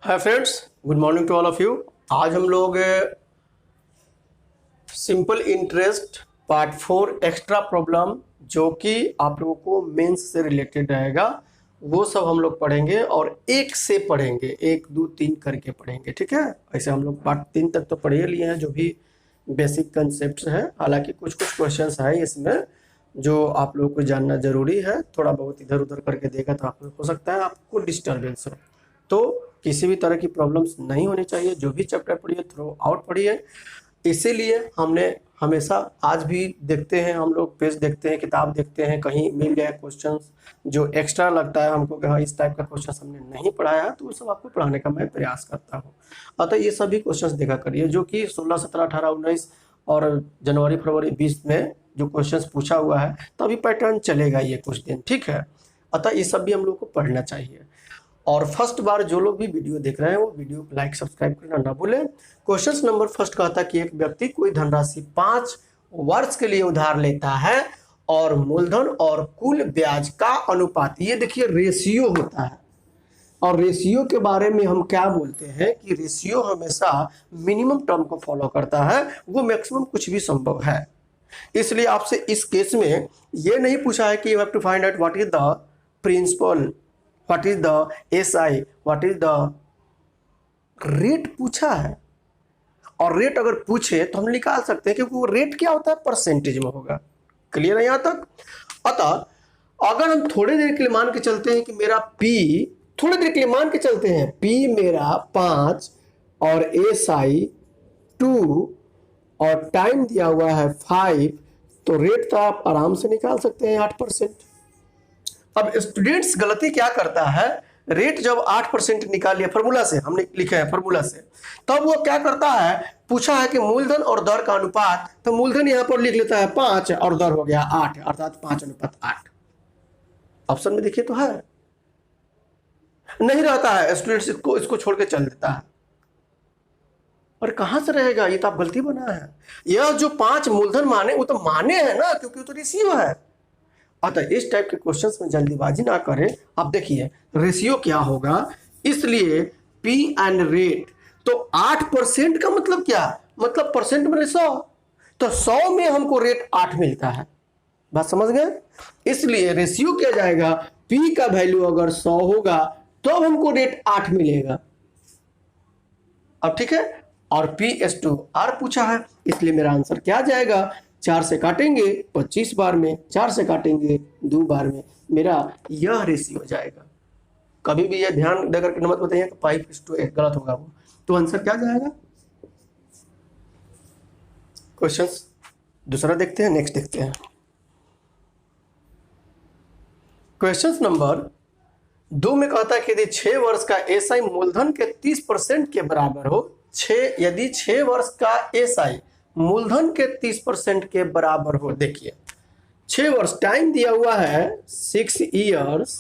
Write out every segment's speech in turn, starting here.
Hi friends, good morning to all of you. आज हम लोग simple interest part 4 extra problem जो कि आप लोगों को मेंस से रिलेटेड रहेगा वो सब हम लोग पढ़ेंगे और एक से पढ़ेंगे, 1 2 3 करके पढ़ेंगे। ठीक है, ऐसे हम लोग पार्ट 3 तक तो पढ़ ही लिए हैं जो भी बेसिक कंसेप्ट हैं। हालांकि कुछ कुछ क्वेश्चंस हैं इसमें जो आप लोगों को जानना जरूरी है। थोड़ा बहुत इधर उधर करके देखा तो आप हो सकता है आपको डिस्टर्बेंस हो, तो किसी भी तरह की प्रॉब्लम्स नहीं होनी चाहिए। जो भी चैप्टर पढ़िए थ्रू आउट पढ़िए। इसीलिए हमने हमेशा आज भी देखते हैं, हम लोग पेज देखते हैं, किताब देखते हैं, कहीं मिल जाए क्वेश्चंस जो एक्स्ट्रा लगता है हमको कि हाँ इस टाइप का क्वेश्चन हमने नहीं पढ़ाया है, तो वो सब आपको पढ़ाने का मैं प्रयास करता हूँ। अतः ये सभी क्वेश्चंस देखा करिए जो कि 16 17 18 19 और जनवरी फरवरी 20 में जो क्वेश्चंस पूछा हुआ है, तो अभी पैटर्न चलेगा ये कुछ दिन। ठीक है, अतः ये सब भी हम लोग को पढ़ना चाहिए। और फर्स्ट बार जो लोग भी वीडियो देख रहे हैं वो वीडियो को लाइक सब्सक्राइब करना ना भूलें। क्वेश्चन नंबर फर्स्ट कहता है कि एक व्यक्ति कोई धनराशि 5 वर्ष के लिए उधार लेता है और मूलधन और कुल ब्याज का अनुपात, ये देखिए रेशियो होता है। और रेशियो के बारे में हम क्या बोलते हैं कि रेशियो हमेशा मिनिमम टर्म को फॉलो करता है, वो मैक्सिमम कुछ भी संभव है। इसलिए आपसे इस केस में ये नहीं पूछा है कि you have to find out what is the principal, what is the SI, what is the rate पूछा है। और रेट अगर पूछे तो हम निकाल सकते हैं क्योंकि वो रेट क्या होता है, परसेंटेज में होगा। क्लियर है यहां तक? अतः अगर हम थोड़ी देर के लिए मान के चलते हैं कि मेरा पी, थोड़ी देर के लिए मान के चलते हैं पी मेरा 5 और एसआई 2 और टाइम दिया हुआ है 5, तो रेट तो आप आराम से निकाल सकते हैं 8%। अब स्टूडेंट्स गलती क्या करता है, रेट जब 8% निकाल लिया फॉर्मूला से, हमने लिखा है फॉर्मूला से, तब वो क्या करता है, पूछा है कि मूलधन और दर का अनुपात, तो मूलधन यहां पर लिख लेता है 5 और दर हो गया 8, अर्थात 5:8। ऑप्शन में देखिए तो है, नहीं रहता है, स्टूडेंट्स इसको छोड़ के चल देता है। और कहां से रहेगा, ये तो आप गलती बना है। यह जो 5 मूलधन माने वो तो माने है ना, क्योंकि वो तो रेशियो है। अतः इस टाइप के क्वेश्चंस में जल्दीबाजी ना करें। अब देखिए रेशियो क्या होगा, इसलिए पी एंड रेट, तो 8% का मतलब क्या, मतलब परसेंट में 100, तो 100 में हमको रेट 8 मिलता है। बात समझ गए? इसलिए रेशियो क्या जाएगा, पी का वैल्यू अगर 100 होगा तो हमको रेट 8 मिलेगा। अब ठीक है, और P/R पूछा है, इसलिए मेरा आंसर क्या जाएगा, 4 से काटेंगे 25 बार में, 4 से काटेंगे 2 बार में, मेरा यह रेशियो जाएगा। कभी भी यह ध्यान देकर के मत बताइए कि 5:1 गलत होगा वो, तो आंसर क्या जाएगा। क्वेश्चंस दूसरा देखते हैं, नेक्स्ट देखते हैं। क्वेश्चन नंबर 2 में कहता है कि यदि 6 वर्ष का एसआई मूलधन के 30% के बराबर हो, यदि 6 वर्ष का एसआई मूलधन के 30% के बराबर हो। देखिए 6 वर्ष टाइम दिया हुआ है 6 ईयर्स,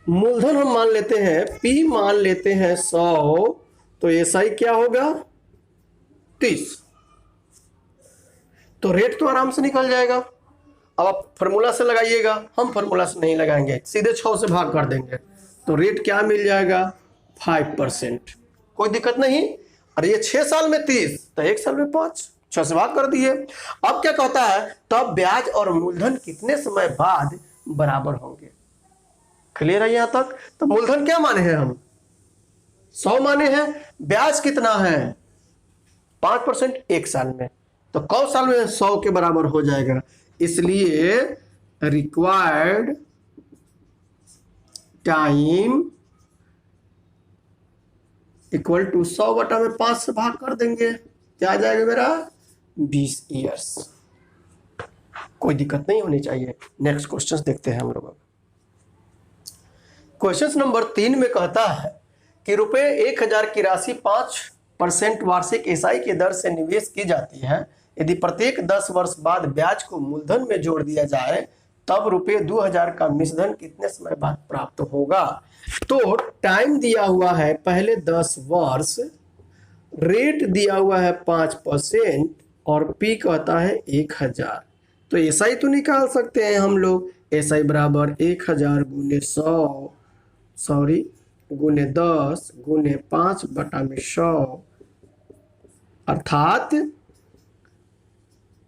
मूलधन हम मान लेते हैं पी मान लेते हैं 100, तो एसआई क्या होगा 30, तो रेट तो आराम से निकल जाएगा। अब आप फॉर्मूला से लगाइएगा, हम फॉर्मूला से नहीं लगाएंगे, सीधे 6 से भाग कर देंगे, तो रेट क्या मिल जाएगा 5%। कोई दिक्कत नहीं। अरे ये 6 साल में 30, तो 1 साल में 5, 6 से भाग कर दिए। अब क्या कहता है, तब ब्याज और मूलधन कितने समय बाद बराबर होंगे। क्लियर है यहां तक? तो मूलधन क्या माने हैं हम, 100 माने हैं, ब्याज कितना है 5% 1 साल में, तो कौन साल में 100 के बराबर हो जाएगा। इसलिए रिक्वायर्ड टाइम इक्वल टू 100/5 से भाग कर देंगे, क्या आ जाएगा मेरा 20 ईयर्स। कोई दिक्कत नहीं होनी चाहिए। नेक्स्ट क्वेश्चन देखते हैं हम लोग। क्वेश्चन नंबर 3 में कहता है कि रुपए 1000 की राशि 5% वार्षिक एसआई की दर से निवेश की जाती है। यदि प्रत्येक 10 वर्ष बाद ब्याज को मूलधन में जोड़ दिया जाए तब रुपए 2000 का मिश्रधन कितने समय बाद प्राप्त होगा। तो टाइम दिया हुआ है पहले 10 वर्ष, रेट दिया हुआ है 5% और पी कहता है 1000, तो एसआई तो निकाल सकते हैं हम लोग। एसआई बराबर 1000 गुने 100, सॉरी गुने 10 गुने 5/100 अर्थात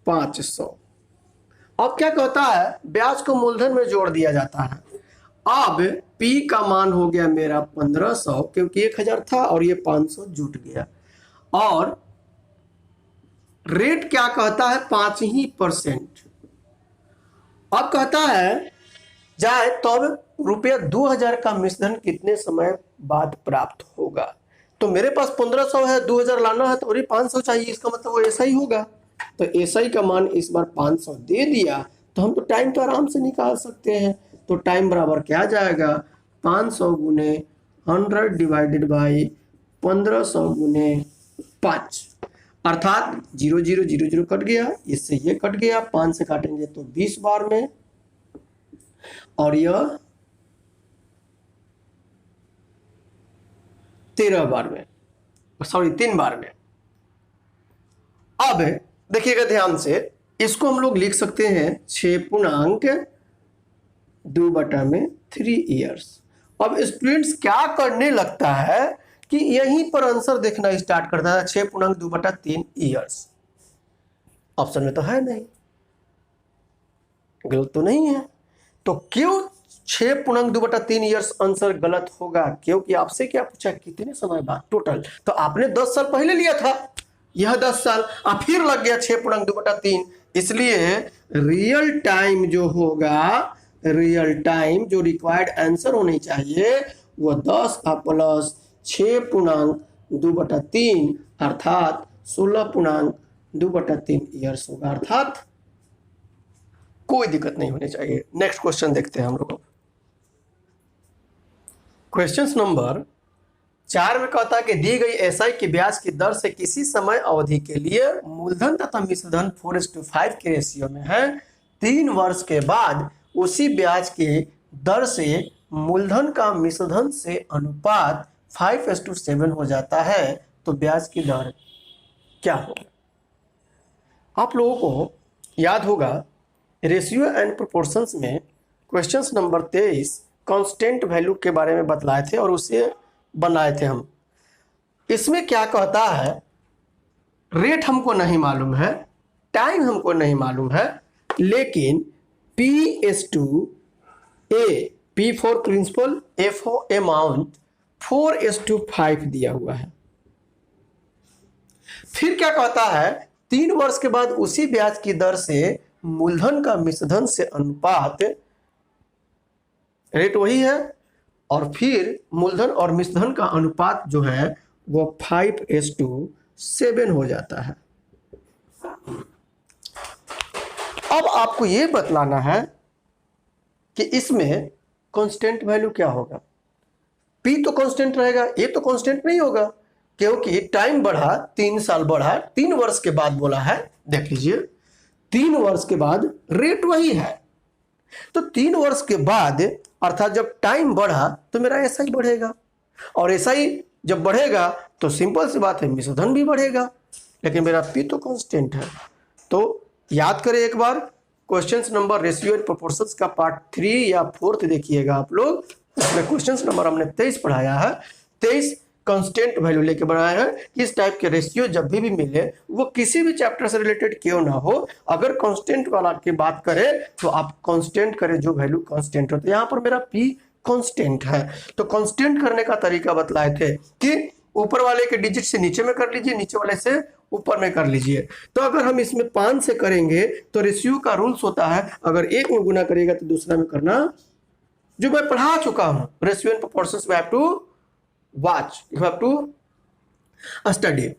500। अब क्या कहता है, ब्याज को मूलधन में जोड़ दिया जाता है। अब P का मान हो गया मेरा 1500, क्योंकि 1000 था और ये 500 जुट गया। और रेट क्या कहता है, 5%। अब कहता है जाए तब रुपया 2000 का मिश्रण कितने समय बाद प्राप्त होगा। तो मेरे पास 1500 है, 2000 लाना है तो और 500 चाहिए, इसका मतलब वो ऐसा ही होगा। तो ऐसा ही का मान इस बार 500 दे दिया, तो हम तो टाइम तो आराम से निकाल सकते हैं। तो टाइम बराबर क्या जाएगा, 500 गुने 100 डिवाइडेड बाई 1500 गुने 5, अर्थात 0 0 0 0 कट गया, इससे ये कट गया, 5 से काटेंगे तो 20 बार में, और यह 13 बार में, सॉरी 3 बार में। अब देखिएगा ध्यान से, इसको हम लोग लिख सकते हैं 6.2/3 ईयर्स। अब स्टूडेंट्स क्या करने लगता है कि यहीं पर आंसर देखना स्टार्ट करता है, 6.2/3 ईयर्स। ऑप्शन में तो है नहीं, गलत तो नहीं है। तो क्यों 6.2/3 ईयर्स आंसर गलत होगा, क्योंकि आपसे क्या पूछा, कितने समय बाद टोटल। तो आपने 10 साल पहले लिया था, यह 10 साल, अब फिर लग गया 6.2/3, इसलिए रियल टाइम जो होगा, रियल टाइम जो रिक्वायर्ड आंसर होनी चाहिए वो 10 प्लस 6.2/3 अर्थात 16.2/3 ईयर्स होगा, अर्थात कोई दिक्कत नहीं होनी चाहिए। नेक्स्ट क्वेश्चन देखते हैं हम लोग। क्वेश्चन नंबर 4 में कहता है कि दी गई एसआई की ब्याज की दर से किसी समय अवधि के लिए मूलधन तथा मिश्रधन 4:5 के रेशियो में है। 3 वर्ष के बाद उसी ब्याज की दर से मूलधन का मिश्रधन से अनुपात 5:7 हो जाता है, तो ब्याज की दर क्या होगा। आप लोगों को याद होगा रेशियो एंड प्रोपोर्शंस में क्वेश्चन नंबर 23 कांस्टेंट वैल्यू के बारे में बतलाए थे और उसे बनाए थे हम। इसमें क्या कहता है, रेट हमको नहीं मालूम है, टाइम हमको नहीं मालूम है, लेकिन P/A, P for principal, A for amount, 4:5 दिया हुआ है। फिर क्या कहता है, 3 वर्ष के बाद उसी ब्याज की दर से मूलधन का मिश्रधन से अनुपात, रेट वही है, और फिर मूलधन और मिश्रधन का अनुपात जो है वो 5:7 हो जाता है। अब आपको यह बतलाना है कि इसमें कांस्टेंट वैल्यू क्या होगा। P तो कांस्टेंट रहेगा, A तो कांस्टेंट नहीं होगा, क्योंकि टाइम बढ़ा, 3 साल बढ़ा, 3 वर्ष के बाद बोला है। देख लीजिए, 3 वर्ष के बाद रेट वही है, तो 3 वर्ष के बाद अर्थात जब टाइम बढ़ा तो मेरा ऐसा ही बढ़ेगा, और ऐसा ही जब बढ़ेगा तो सिंपल सी बात है मिश्रधन भी बढ़ेगा, लेकिन मेरा P तो कांस्टेंट है। तो याद करें एक बार, question number ratio and proportions का पार्ट 3 या 4 देखिएगा आप लोग, इसमें क्वेश्चन नंबर हमने 23 पढ़ाया है। 23 कांस्टेंट वैल्यू लेके बनाया है कि इस टाइप के रेशियो जब भी मिले वो किसी भी चैप्टर से रिलेटेड क्यों ना हो, अगर कांस्टेंट वाला की बात करें तो आप कांस्टेंट करें जो वैल्यू कांस्टेंट हो। तो यहाँ पर मेरा P कांस्टेंट है, तो कांस्टेंट करने का तरीका बतलाए थे कि ऊपर वाले के डिजिट से नीचे में कर लीजिए, नीचे वाले से ऊपर में कर लीजिए। तो अगर हम इसमें 5 से करेंगे तो रेशियो का रूल्स होता है, अगर एक में गुना करेगा तो दूसरा में करना, जो मैं पढ़ा चुका हूं। Ratio and proportions we have to watch, you have to study.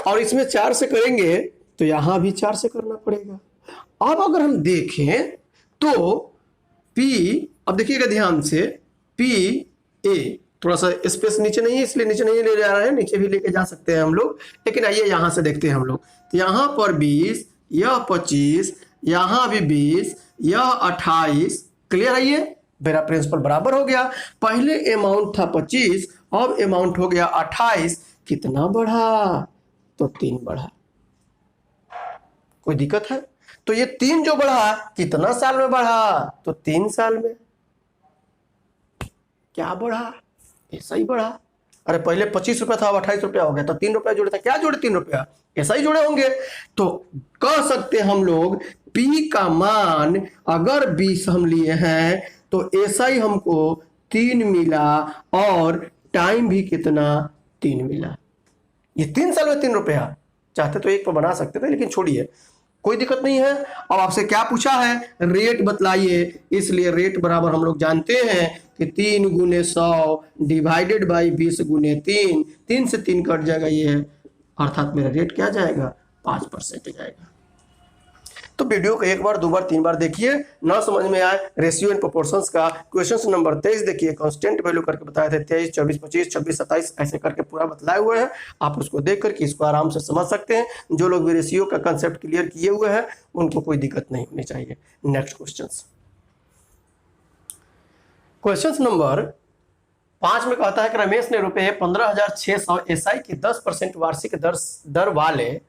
और इसमें 4 से करेंगे तो यहां भी 4 से करना पड़ेगा। अब अगर हम देखें तो P, अब देखिएगा ध्यान से, PA, थोड़ा सा स्पेस नीचे नहीं है इसलिए नीचे नहीं ले जा रहे हैं, नीचे भी लेके जा सकते हैं हम लोग, लेकिन आइए यहां से देखते हैं हम लोग। तो यहां पर 20, यह 25, यहां भी 20, यह 28, क्लियर है। ये मेरा प्रिंसिपल बराबर हो गया। पहले अमाउंट था 25, अब अमाउंट हो गया 28, कितना बढ़ा, तो 3 बढ़ा। कोई दिक्कत है? तो ये 3 जो बढ़ा कितना साल में बढ़ा, तो 3 साल में। क्या बढ़ा, ऐसा ही बढ़ा। अरे पहले 25 रुपया था, अब 28 रुपया हो गया, तो 3 रुपया जोड़े था, क्या जोड़े 3 रुपया, ऐसा ही जुड़े होंगे। तो कह सकते हम लोग P का मान अगर 20 हम लिए हैं तो ऐसा ही हमको 3 मिला, और टाइम भी कितना 3 मिला। ये 3 साल में 3 रुपया, चाहते तो एक पर बना सकते थे, लेकिन छोड़िए, कोई दिक्कत नहीं है। अब आपसे क्या पूछा है, रेट बतलाइए, इसलिए रेट बराबर हम लोग जानते हैं कि 3 गुने 100 डिवाइडेड बाई 20 गुने 3, 3 से 3 कट जाएगा ये, अर्थात मेरा रेट क्या जाएगा 5% जाएगा। तो वीडियो को एक बार, 2 बार, 3 बार देखिए, ना समझ में आए रेशियो एंड प्रोपोर्शंस का क्वेश्चन नंबर 23 देखिए, कांस्टेंट वैल्यू करके बताए थे 23, 24, 25, 26, 27 ऐसे करके पूरा बतलाए हुए हैं। आप उसको देख करके इसको आराम से समझ सकते हैं। जो लोग भी रेशियो का कंसेप्ट क्लियर किए हुए हैं उनको कोई दिक्कत नहीं होनी चाहिए। नेक्स्ट क्वेश्चन नंबर 5 में कहता है कि रमेश ने रुपये 15,600 एसआई की 10% वार्षिक दर वाले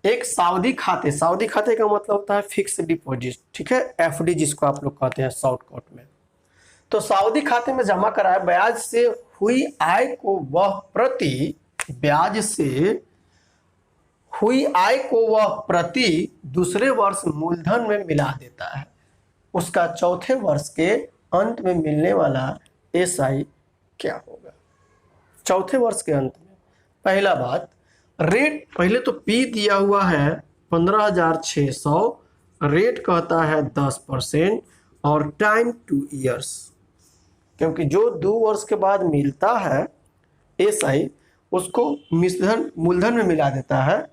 एक सावधि खाते, सावधि खाते का मतलब होता है फिक्स डिपॉजिट, ठीक है, एफडी जिसको आप लोग कहते हैं शॉर्टकट में। तो सावधि खाते में जमा कराए ब्याज से हुई आय को वह प्रति दूसरे वर्ष मूलधन में मिला देता है। उसका चौथे वर्ष के अंत में मिलने वाला एसआई क्या होगा। चौथे वर्ष के अंत में, पहला बात, रेट पहले तो पी दिया हुआ है 15,600, रेट कहता है 10% और टाइम 2 ईयर्स, क्योंकि जो 2 वर्ष के बाद मिलता है एसआई उसको मूलधन में मिला देता है,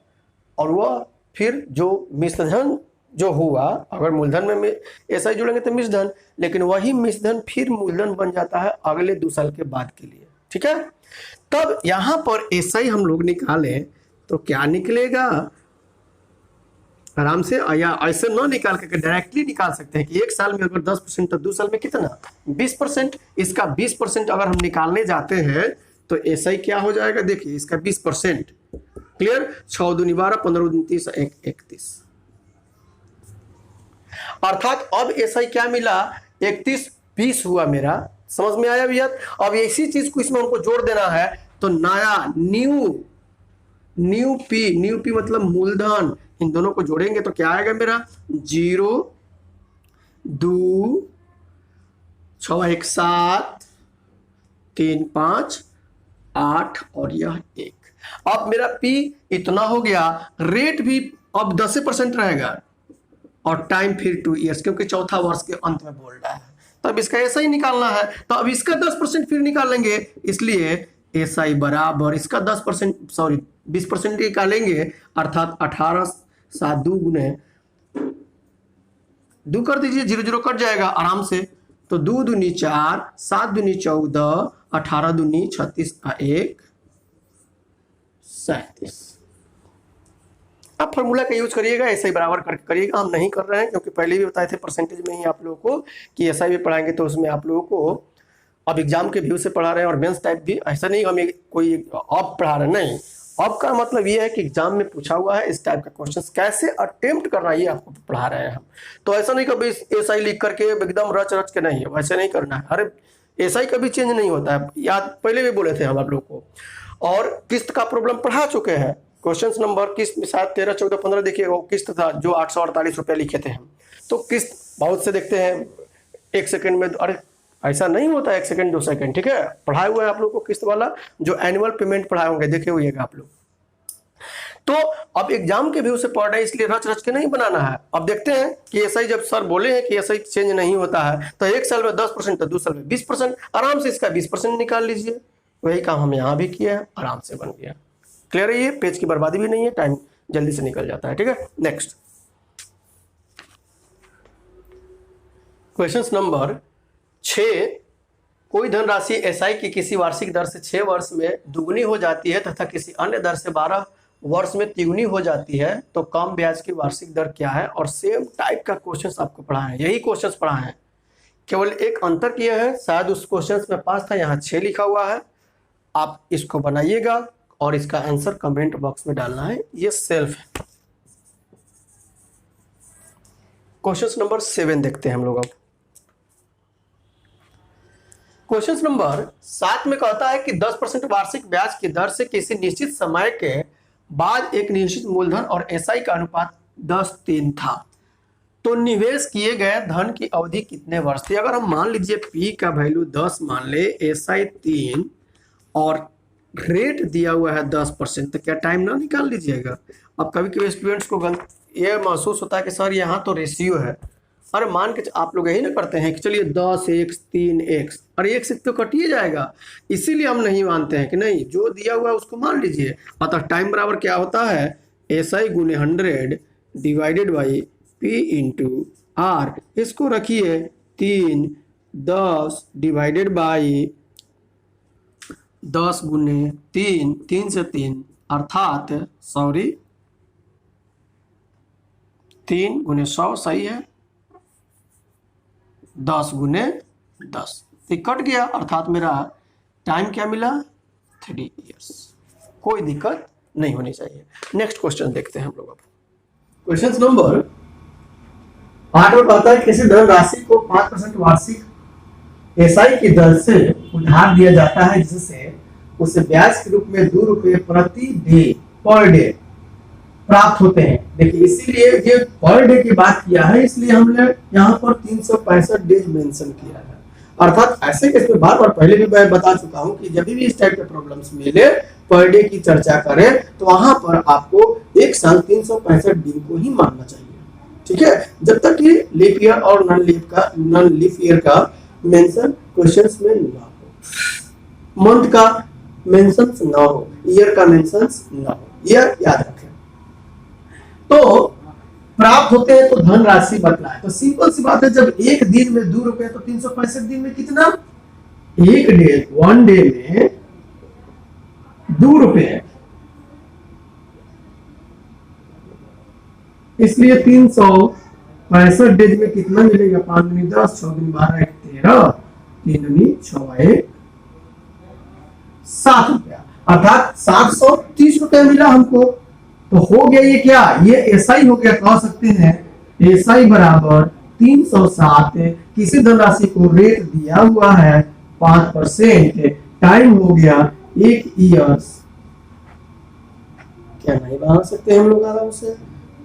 और वह फिर जो मिश्रधन जो हुआ, अगर मूलधन में एसआई जुड़ेंगे तो मिश्रधन, लेकिन वही मिश्रधन फिर मूलधन बन जाता है अगले 2 साल के बाद के लिए, ठीक है। तब यहां पर एसआई हम लोग निकालें तो क्या निकलेगा, आराम से, या ऐसे ना निकाल करके डायरेक्टली निकाल सकते हैं कि 1 साल में अगर 10% तो 2 साल में कितना 20%। इसका 20% अगर हम निकालने जाते हैं तो एसआई क्या हो जाएगा, देखिए इसका 20%, क्लियर, 6 दूनी 12, 15 दूनी 30, 31, अर्थात अब एसआई क्या मिला 3120 हुआ मेरा, समझ में आया भैया। अब इसी चीज को इसमें हमको जोड़ देना है, तो नया न्यू पी मतलब मूलधन, इन दोनों को जोड़ेंगे तो क्या आएगा मेरा 0, 2, 6, 1, 7, 3, 5, 8 और यह 1। अब मेरा पी इतना हो गया, रेट भी अब 10% रहेगा और टाइम फिर 2 ईयर्स, क्योंकि चौथा वर्ष के अंत में बोल रहा है। तो अब इसका ऐसा ही निकालना है, तो अब इसका 10% फिर निकालेंगे, इसलिए एसआई बराबर इसका 10%, सॉरी 20% निकालेंगे, अर्थात 18, 7 2 गुने 2 कर दीजिए, 0 0 कट जाएगा आराम से, तो 2 दूनी 4, 7 दूनी 14, 18 दूनी 36, 1 37। आप फॉर्मूला का यूज करिएगा, ऐसे ही बराबर करके करिएगा, हम नहीं कर रहे हैं क्योंकि पहले भी बताए थे परसेंटेज में ही आप लोगों को कि ऐसा भी पढ़ाएंगे, तो उसमें आप लोगों को अब एग्जाम के व्यू से पढ़ा रहे हैं और मेंस टाइप भी, ऐसा नहीं हमें कोई अब पढ़ा रहे हैं, नहीं, अब का मतलब ये है कि एग्जाम में पूछा हुआ है इस टाइप का क्वेश्चन कैसे अटेम्प्ट करना, ये आपको पढ़ा रहे हैं हम। तो ऐसा नहीं कभी एसआई लिख करके एकदम रच रच के, नहीं है वैसे नहीं करना है। अरे एसआई कभी चेंज नहीं होता है, याद पहले भी बोले थे हम आप लोग को, और किस्त का प्रॉब्लम पढ़ा चुके हैं। क्वेश्चन नंबर किस्त में शायद 13, 14, 15 देखिए, वो किस्त था जो 848 रुपया लिखे थे हम, तो किस्त बहुत से देखते हैं 1 सेकंड में, अरे ऐसा नहीं होता 1 सेकंड 2 सेकंड, ठीक है, पढ़ाए हुए हैं आप लोग को किस्त वाला, जो एनुअल पेमेंट पढ़ाए होंगे देखे हुएगा आप लोग। तो अब एग्जाम के व्यू से पढ़ रहे हैं, इसलिए रच रच के नहीं बनाना है। अब देखते हैं कि एसआई जब सर बोले हैं कि एसआई चेंज नहीं होता है, तो 1 साल में 10% तो 2 साल में 20%, आराम से इसका 20% निकाल लीजिए। वही काम हम यहाँ भी किए हैं, आराम से बन गया। क्लियर है, ये पेज की बर्बादी भी नहीं है, टाइम जल्दी से निकल जाता है, ठीक है। नेक्स्ट क्वेश्चन नंबर 6, कोई धनराशि एसआई की किसी वार्षिक दर से 6 वर्ष में दुगनी हो जाती है तथा किसी अन्य दर से 12 वर्ष में तिगुनी हो जाती है, तो कम ब्याज की वार्षिक दर क्या है। और सेम टाइप का क्वेश्चन आपको पढ़ा है, यही क्वेश्चन पढ़ा है, केवल एक अंतर किया है, शायद उस क्वेश्चन में 5 था, यहाँ 6 लिखा हुआ है। आप इसको बनाइएगा और इसका आंसर कमेंट बॉक्स में डालना है, ये सेल्फ है। क्वेश्चन नंबर 7 देखते हैं हम लोग। अब क्वेश्चन नंबर 7 में कहता है कि 10% वार्षिक ब्याज की दर से किसी निश्चित समय के बाद एक निश्चित मूलधन और एसआई का अनुपात 10:3 था, तो निवेश किए गए धन की अवधि कितने वर्ष थी। अगर हम मान लीजिए पी का वैल्यू 10 मान ले, एसआई 3 और रेट दिया हुआ है 10%, तो क्या टाइम ना निकाल लीजिएगा। अब कभी कभी स्टूडेंट्स को ये महसूस होता है कि सर यहाँ तो रेशियो है, अरे मान के आप लोग यही ना करते हैं कि चलिए 10x 3x, और एक से तो कट ही जाएगा। इसीलिए हम नहीं मानते हैं कि नहीं, जो दिया हुआ है उसको मान लीजिए। अतः टाइम बराबर क्या होता है, SI गुने 100 divided by P into R। इसको रखिए 3 10 डिवाइडेड बाई 10 गुने 3, 3 से 3 अर्थात 3 गुने 100 सही है, 10 गुने 10 तो कट गया, अर्थात मेरा टाइम क्या मिला 3 इयर्स। कोई दिक्कत नहीं होनी चाहिए। नेक्स्ट क्वेश्चन देखते हैं हम लोग। अब क्वेश्चन नंबर 8 में कहता है किसी धनराशि को 5% वार्षिक एसआई की दर से उधार दिया जाता है, जिससे उसे ब्याज के रूप में 2 रुपये प्रति डे पर डे प्राप्त होते हैं। देखिए इसीलिए ये पर डे की बात किया है, इसलिए हमने यहाँ पर 365 डेज मेंशन किया है। अर्थात ऐसे केस में बार बार पहले भी मैं बता चुका हूँ कि जब भी इस टाइप के प्रॉब्लम्स मिले, पर डे की चर्चा करें, तो वहां पर आपको एक साल 365 दिन को ही मानना चाहिए। ठीक है, जब तक कि लीप ईयर और नॉन लीप ईयर का मेंशन क्वेश्चंस में ना हो, मंथ का मेंशन ना हो, ईयर का मेंशन ना हो, ईयर याद रखें। तो प्राप्त होते हैं तो धनराशि बतलाए, तो सिंपल सी बात है, जब एक दिन में 2 रुपए तो 365 दिन में कितना, एक डे 1 डे में 2 रुपए, इसलिए 365 डेज में कितना मिलेगा, 5 दूनी 10, 6 दूनी 12, 1 13, 3 दूनी 6 7 रुपया, अर्थात 730 रुपया मिला हमको। तो हो गया ये क्या, ये एसआई हो गया, कह सकते हैं एसआई बराबर 307 किसी धनराशि को रेट दिया हुआ है 5%, टाइम हो गया 1 ईयर्स। क्या नहीं बना सकते हम लोग आराम से।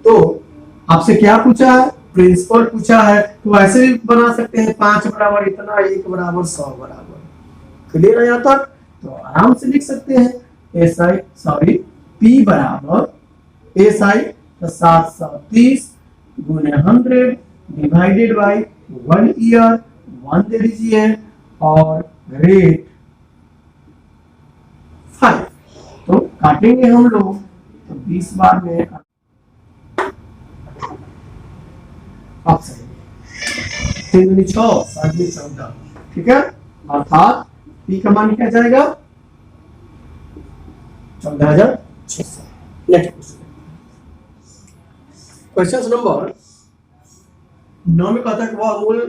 तो आपसे क्या पूछा है, प्रिंसिपल पूछा है, तो ऐसे भी बना सकते हैं 5 बराबर इतना, 1 बराबर 100 बराबर। क्लियर है यहाँ तक, तो आराम से लिख सकते हैं एसआई पी बराबर एसआई 730 गुने 100 डिवाइडेड बाई 1 ईयर, 1 दे दीजिए, और रेट 5। तो काटेंगे हम लोग, तो 20 बार में आप सही 3 दूनी 6, 7 दूनी 14, ठीक है, अर्थात पी का मान क्या जाएगा 14,600। नेक्स्ट क्वेश्चन नंबर 9 में कहता है कि वह मूल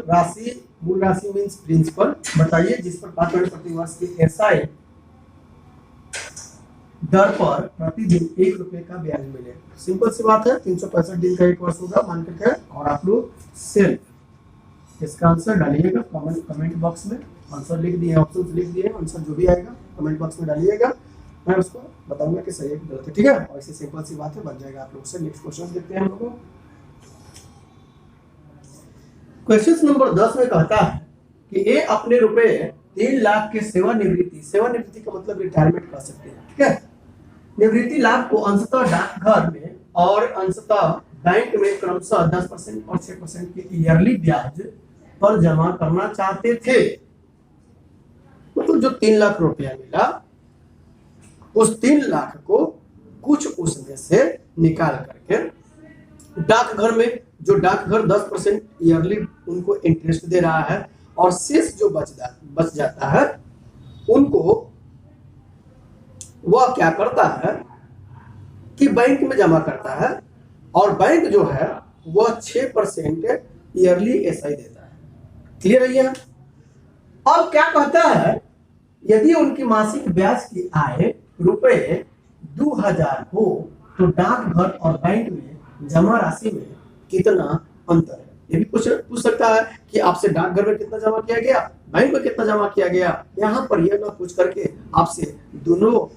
राशि मींस प्रिंसिपल बताइए जिस पर 5% प्रति वर्ष की एसआई दर पर प्रतिदिन 1 रुपए का ब्याज मिले। सिंपल सी बात है, 365 दिन का 1 वर्ष होगा मान करके, और आप लोग सिर्फ इसका आंसर डालिएगा कमेंट बॉक्स में। आंसर लिख दिए, ऑप्शन लिख दिए, आंसर जो भी आएगा कमेंट बॉक्स में डालिएगा, मैं उसको बताऊंगा कि सही है कि गलत है। ठीक है, और ऐसी सिंपल सी बात है, बन जाएगा आप लोग से। नेक्स्ट क्वेश्चन देखते हैं हम लोग। क्वेश्चन नंबर 10 में कहता है कि ए अपने रुपए 3 लाख के सेवानिवृत्ति का मतलब रिटायरमेंट कर सकते हैं। ठीक है, निवृत्ति लाभ को अंशतः डाकघर में और अंशतः बैंक में क्रमशः 10% और 6% के ईयरली ब्याज पर जमा करना चाहते थे। मतलब जो 3 लाख रुपया मिला, उस 3 लाख को कुछ उसमें से निकाल करके डाकघर में, जो डाकघर 10% ईयरली उनको इंटरेस्ट दे रहा है, और शेष जो बच जाता है उनको वह क्या करता है कि बैंक में जमा करता है, और बैंक जो है वह 6% ईयरली एसआई देता है। क्लियर है ये? अब क्या कहता है, यदि उनकी मासिक ब्याज की आय रुपए 2000 हो तो डाकघर और बैंक में जमा राशि में कितना अंतर है, ये भी पूछ सकता है कि आपसे डाकघर में कितना जमा किया गया, बैंक में कितना जमा किया गया। यहाँ पर यह ना पूछ करके आपसे दोनों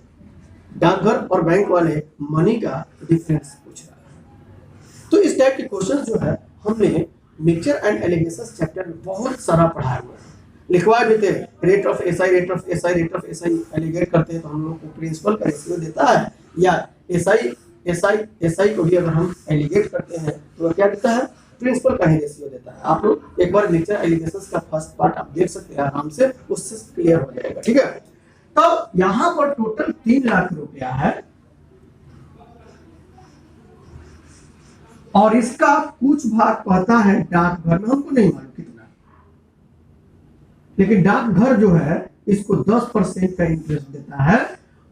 डाकघर और बैंक वाले मनी का डिफरेंस पूछ रहा है। तो इस टाइप के क्वेश्चन जो है हमने मिक्सचर एंड एलिगेशंस चैप्टर में बहुत सारा पढ़ाया हुआ है, लिखवाए भी थे। Rate of SI, rate of SI, rate of SI alligate करते हैं तो हम लोग को प्रिंसिपल का रेशियो देता है, या एसआई को भी अगर हम एलिगेट करते हैं तो क्या देता है, प्रिंसिपल का ही रेशियो देता है। आप लोग एक बार मिक्सचर एलिगेशंस का फर्स्ट पार्ट आप देख सकते हैं आराम से, उससे क्लियर हो जाएगा। ठीक है, तब यहां पर टोटल 3 लाख रुपया है और इसका कुछ भाग कहता है डाकघर में, हमको नहीं मालूम कितना, लेकिन डाकघर जो है इसको 10% का इंटरेस्ट देता है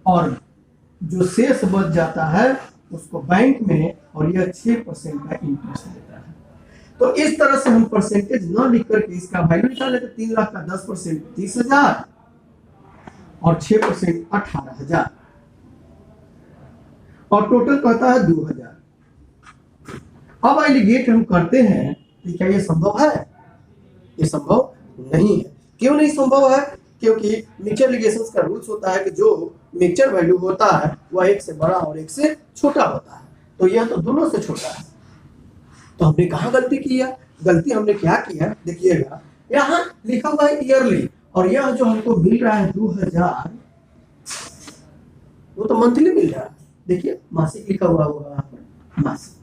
और जो शेष बच जाता है उसको बैंक में, और यह 6% का इंटरेस्ट देता है। तो इस तरह से हम परसेंटेज न लिख करके इसका वैल्यू निकाले तो 3 लाख का 10% 30,000 और 6% 18,000 और टोटल कहता है 2,000। अब एलिगेट हम करते हैं तो क्या ये संभव है? ये संभव नहीं है। क्यों नहीं संभव है? क्योंकि मिक्सचर एलिगेशंस का रूल्स होता है कि जो मिक्सचर वैल्यू होता है वह एक से बड़ा और एक से छोटा होता है, तो यह तो दोनों से छोटा है। तो हमने कहाँ गलती की है? गलती हमने क्या किया देखिएगा, यहाँ लिखा हुआ है ईयरली और यह जो हमको मिल रहा है 2,000 वो तो मंथली मिल रहा है। देखिए मासिक लिखा हुआ होगा यहाँ पर, मासिक,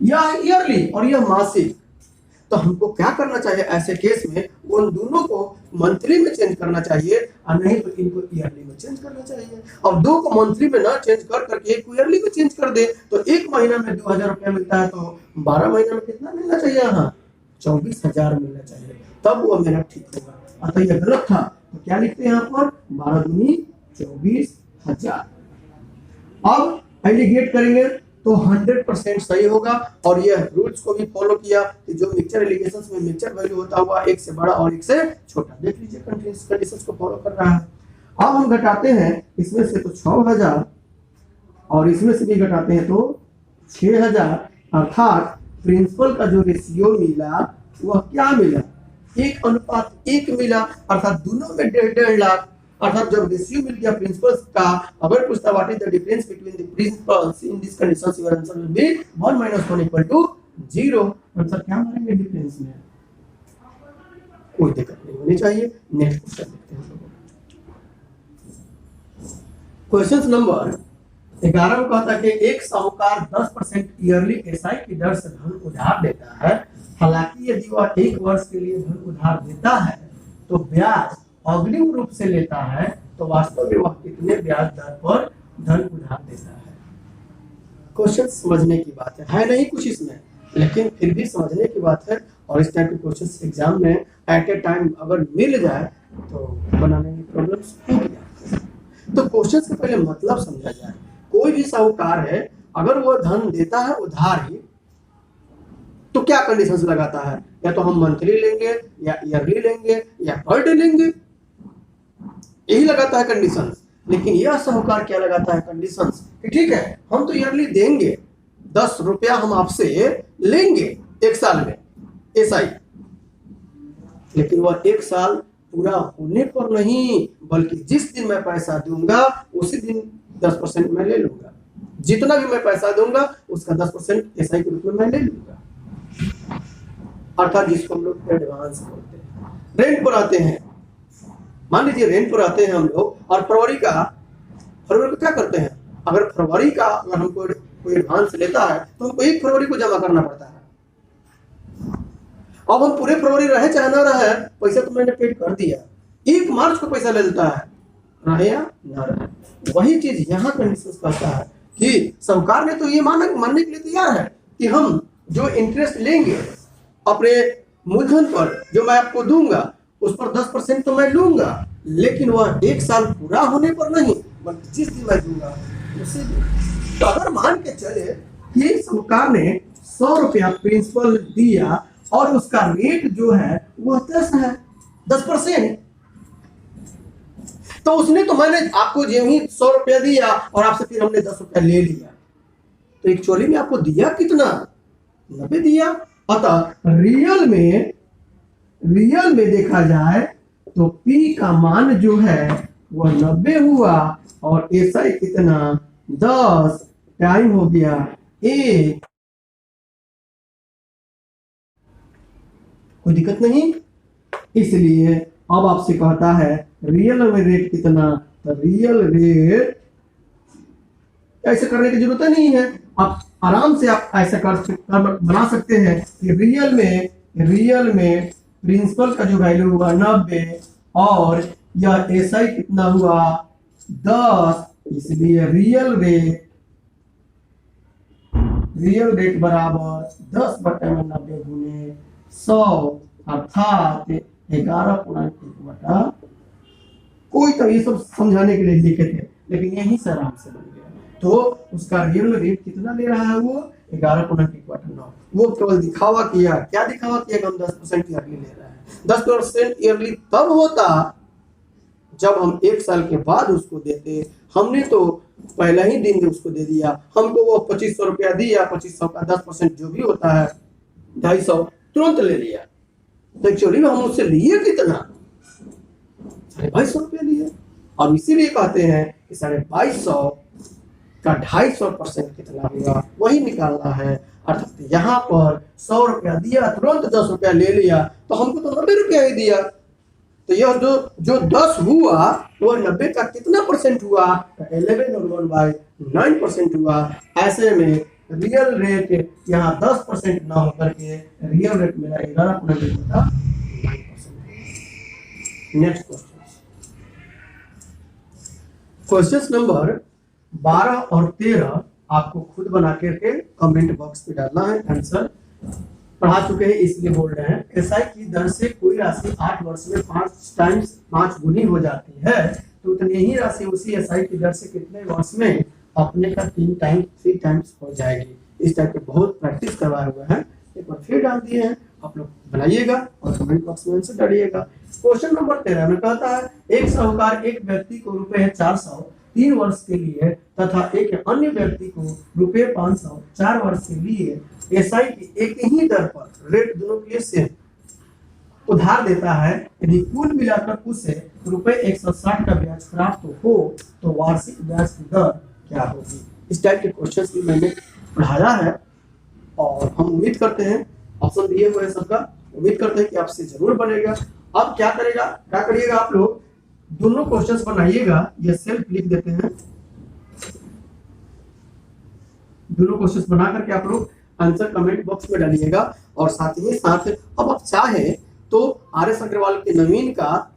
यह ईयरली और यह मासिक। तो हमको क्या करना चाहिए ऐसे केस में, उन दोनों को मंथली में चेंज करना चाहिए और नहीं तो इनको ईयरली में चेंज करना चाहिए। और 2 को मंथली में ना चेंज कर करके एक को ईयरली में चेंज कर दे तो एक महीना में 2,000 रुपया मिलता है, तो 12 महीना में कितना मिलना चाहिए? यहाँ 24,000 मिलना चाहिए, तब वो मेरा ठीक होगा। अतः यह गलत था, तो क्या लिखते हैं यहाँ पर 12 दूनी 24,000। अब एलिगेट करेंगे तो 100% सही होगा और यह रूल्स को भी फॉलो किया कि जो मिक्सचर एलिगेशंस में मिक्सचर वैल्यू होता हुआ एक से बड़ा और एक से छोटा। देख लीजिए कंडीशंस को फॉलो कर रहा है। अब हम घटाते हैं इसमें से तो 6,000 और इसमें से भी घटाते हैं तो 6,000, अर्थात प्रिंसिपल का जो रेशियो मिला वह क्या मिला? 1:1 मिला, अर्थात दोनों में 1.5 लाख। अर्थात जब रेशियो मिल गया प्रिंसिपल्स का, अगर पूछता what is the difference between the principles in this conditions, your answer will be 1 - 1 = 0। Answer क्या मारेंगे डिफरेंस में? कोई दिक्कत नहीं होनी चाहिए। नेक्स्ट क्वेश्चन देखते हैं। क्वेश्चन नंबर 11 में कहता है कि एक साहूकार 10% ईयरली एसआई की दर से धन उधार देता है, हालांकि यदि वह 1 वर्ष के लिए धन उधार देता है तो ब्याज अग्रिम रूप से लेता है, तो वास्तव में वह कितने ब्याज दर पर धन उधार देता है? क्वेश्चन समझने की बात है नहीं कुछ इसमें, लेकिन फिर भी समझने की बात है। और इस टाइप के क्वेश्चंस एग्जाम में एट ए टाइम अगर मिल जाए तो बनाने में प्रॉब्लम्स हो गया। तो क्वेश्चन से पहले मतलब समझा जाए। कोई भी साहूकार है, अगर वो धन देता है उधार ही, तो क्या कंडीशंस लगाता है? या तो हम मंथली लेंगे या ईयरली लेंगे या पर डे लेंगे, यही लगाता है कंडीशंस। लेकिन यह साहूकार क्या लगाता है कंडीशंस कि ठीक है हम तो ईयरली देंगे, 10 रुपया हम आपसे लेंगे 1 साल में एसआई, लेकिन वह 1 साल पूरा होने पर नहीं, बल्कि जिस दिन मैं पैसा दूंगा उसी दिन 10% मैं ले लूंगा। जितना भी मैं पैसा दूंगा उसका 10% एसआई के रूप में मैं ले लूंगा, अर्थात जिसको हम लोग एडवांस बोलते हैं। रेंट पर आते हैं, मान लीजिए रेंट पर आते हैं हम लोग और फरवरी का क्या करते हैं? अगर फरवरी का अगर हमको कोई एडवांस लेता है तो हमको 1 फरवरी को जमा करना पड़ता है। अब हम पूरे फरवरी रहे चाहे ना रहे, पैसा तो मैंने पेड कर दिया, 1 मार्च को पैसा ले लेता है, रहे या ना रहे। वही चीज यहाँ कंडीशंस कहता है कि साहूकार ने तो ये मानने के लिए तैयार है कि हम जो इंटरेस्ट लेंगे अपने मूलधन पर, जो मैं आपको दूंगा उस पर 10% तो मैं लूंगा, लेकिन वह 1 साल पूरा होने पर नहीं, बल्कि जिस दिन मैं दूंगा उसी दिन। तो अगर मान के चले कि साहूकार ने 100 रुपया प्रिंसिपल दिया और उसका रेट जो है वह 10 है, 10%, तो उसने तो मैंने आपको जो ही 100 रुपया दिया और आपसे फिर हमने 10 रुपया ले लिया, तो एक्चुअली में आपको दिया कितना? 90 दिया। अतः रियल में देखा जाए तो P का मान जो है वह 90 हुआ और SI कितना 10 टाइम हो गया 1। कोई दिक्कत नहीं। इसलिए अब आपसे कहता है रियल में रेट कितना, तो रियल रेट ऐसे करने की जरूरत नहीं है, आप आराम से आप ऐसा बना सकते हैं कि रियल में प्रिंसिपल का जो वैल्यू हुआ 90 और यह एसआई कितना हुआ 10, इसलिए रियल रेट बराबर 10/90 गुने 100 अर्थात 11.1 कोई तो ये सब समझाने के लिए लिखे थे लेकिन यही से आराम से बन गया। तो उसका रियल रेट कितना ले रहा है वो 11.1 वो केवल दिखावा किया। क्या दिखावा किया कि हम 10% ईयरली ले रहे हैं। 10% ईयरली तब होता जब हम 1 साल के बाद उसको देते। हमने तो पहला ही दिन उसको दे दिया, हमको वो 2500 रुपया दिया, 2500 का 10% जो भी होता है 250 तुरंत ले लिया। तो एक्चुअली हम उससे लिए कितना 250 रुपया लिए और इसीलिए कहते हैं कि 250 का 250% कितना होगा वही निकालना है। अर्थात यहाँ पर 100 रुपया दिया तुरंत 10 रुपया ले लिया तो हमको तो 90 रुपया ही दिया। तो यह जो 10 हुआ वो 90 का कितना परसेंट हुआ, 11/9% हुआ। ऐसे में रियल रेट यहाँ 10% ना होकर के रियल रेट मेरा 11.9%। नेक्स्ट क्वेश्चन नंबर 12 और 13 आपको खुद बना करके कमेंट बॉक्स पे डालना है। आंसर पढ़ा चुके हैं इसलिए बोल रहे हैं। एसआई की दर से कोई राशि 8 वर्ष में 5 गुनी हो जाती है तो उतनी ही राशि उसी एसआई की दर से कितने वर्ष में अपने का 3 टाइम्स हो जाएगी। इस टाइप के बहुत प्रैक्टिस करवाए हुए हैं, एक बार फिर डाल दिए हैं, आप लोग बनाइएगा और कमेंट बॉक्स में आंसर डालिएगा। क्वेश्चन नंबर 13 में कहता है एक साहूकार एक व्यक्ति को रुपए 400 3 वर्ष के लिए तथा एक अन्य व्यक्ति को रुपए 500 4 वर्ष के लिए एसआई की एक ही दर पर रेट दोनों के लिए सेम उधार देता है। यदि कुल मिलाकर उसे रुपए 160 का ब्याज प्राप्त हो तो वार्षिक ब्याज की दर क्या होगी। इस टाइप के क्वेश्चंस भी मैंने पढ़ाया है और हम उम्मीद करते हैं ऑप्शन दिए हुए सबका उम्मीद करते हैं कि आपसे जरूर बनेगा। अब क्या करिएगा आप लोग दोनों क्वेश्चंस बनाइएगा, ये सेल्फ लिख देते हैं। दोनों क्वेश्चंस बना करके आप लोग आंसर कमेंट बॉक्स में डालिएगा और साथ ही साथ अब आप चाहे तो आर.एस. अग्रवाल के नवीन का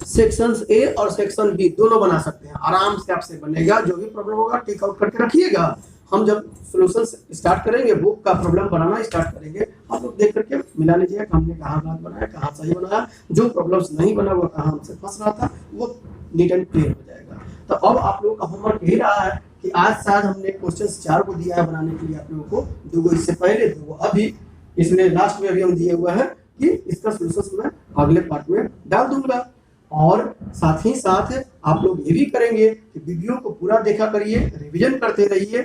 सेक्शन ए और सेक्शन बी दोनों बना सकते हैं। आराम से आपसे बनेगा, जो भी प्रॉब्लम होगा टिक आउट करके रखिएगा। हम जब सॉल्यूशन स्टार्ट करेंगे बुक का प्रॉब्लम बनाना स्टार्ट करेंगे, आप लोग देख करके मिला लीजिएगा कि हमने कहाँ गलत बनाया कहाँ सही बनाया, जो प्रॉब्लम्स नहीं बना हुआ कहाँ हमसे फंस रहा था वो नीट एंड क्लियर हो जाएगा। तो अब आप लोगों का होमवर्क यही रहा है कि आज शायद हमने क्वेश्चन 4 को दिया है बनाने के लिए आप लोगों को, 2 को इससे पहले 2 को अभी, इसमें लास्ट में अभी हम दिए हुआ है कि इसका सॉल्यूशन मैं अगले पार्ट में डाल दूंगा। और साथ ही साथ आप लोग ये भी करेंगे कि वीडियो को पूरा देखा करिए, रिवीजन करते रहिए।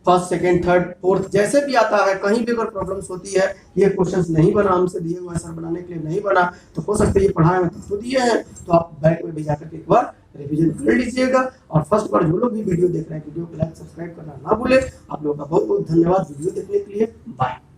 फर्स्ट सेकंड थर्ड फोर्थ जैसे भी आता है, कहीं भी अगर प्रॉब्लम्स होती है ये क्वेश्चंस नहीं बना हमसे दिए हुए आंसर बनाने के लिए नहीं बना तो हो सकता है ये पढ़ाए में तो दिए हैं, तो आप बैक में भी जाकर के एक बार रिवीजन कर लीजिएगा। और फर्स्ट बार जो लोग भी वीडियो देख रहे हैं वीडियो को लाइक सब्सक्राइब करना ना भूले। आप लोगों का बहुत बहुत धन्यवाद वीडियो देखने के लिए। बाय।